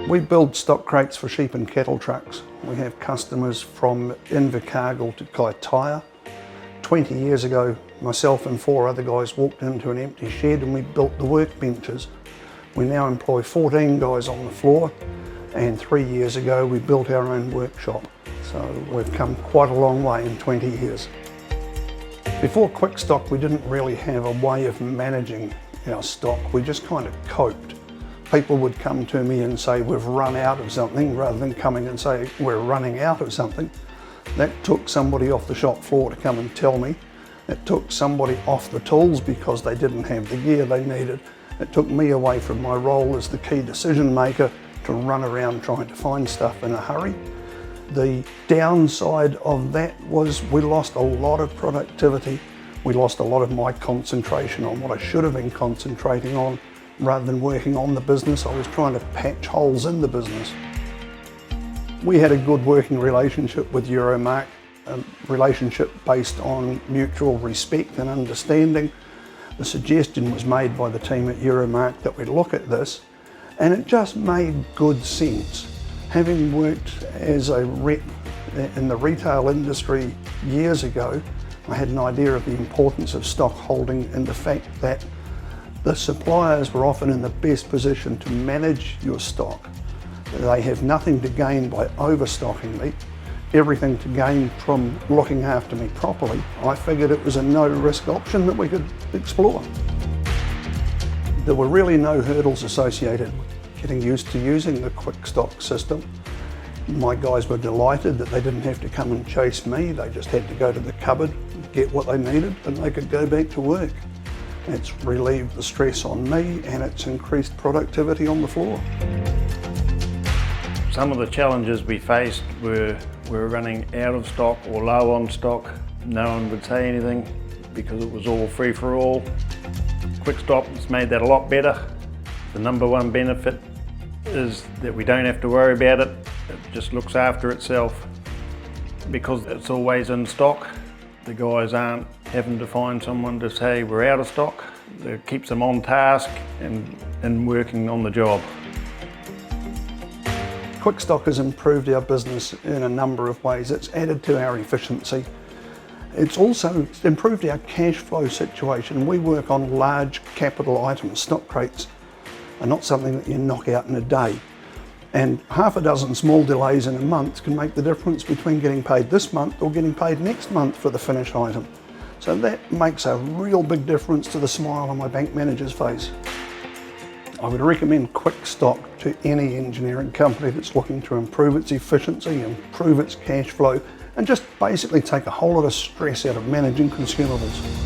We build stock crates for sheep and cattle trucks. We have customers from Invercargill to Kaitaia. 20 years ago, myself and 4 other guys walked into an empty shed and we built the workbenches. We now employ 14 guys on the floor, and 3 years ago we built our own workshop. So we've come quite a long way in 20 years. Before QuickStock, we didn't really have a way of managing our stock. We just kind of coped. People would come to me and say we've run out of something, rather than coming and say we're running out of something. That took somebody off the shop floor to come and tell me. It took somebody off the tools because they didn't have the gear they needed. It took me away from my role as the key decision maker to run around trying to find stuff in a hurry. The downside of that was we lost a lot of productivity. We lost a lot of my concentration on what I should have been concentrating on. Rather than working on the business, I was trying to patch holes in the business. We had a good working relationship with Euromarc, a relationship based on mutual respect and understanding. The suggestion was made by the team at Euromarc that we look at this, and it just made good sense. Having worked as a rep in the retail industry years ago, I had an idea of the importance of stock holding and the fact that the suppliers were often in the best position to manage your stock. They have nothing to gain by overstocking me, everything to gain from looking after me properly. I figured it was a no-risk option that we could explore. There were really no hurdles associated with getting used to using the QuickStock system. My guys were delighted that they didn't have to come and chase me. They just had to go to the cupboard, get what they needed, and they could go back to work. It's relieved the stress on me and it's increased productivity on the floor. Some of the challenges we faced were running out of stock or low on stock. No one would say anything because it was all free for all. QuickStock has made that a lot better. The number one benefit is that we don't have to worry about it. It just looks after itself. Because it's always in stock, the guys aren't having to find someone to say we're out of stock. It keeps them on task and working on the job. QuickStock has improved our business in a number of ways. It's added to our efficiency. It's also improved our cash flow situation. We work on large capital items. Stock crates are not something that you knock out in a day. And half a dozen small delays in a month can make the difference between getting paid this month or getting paid next month for the finished item. So that makes a real big difference to the smile on my bank manager's face. I would recommend QuickStock to any engineering company that's looking to improve its efficiency, improve its cash flow, and just basically take a whole lot of stress out of managing consumables.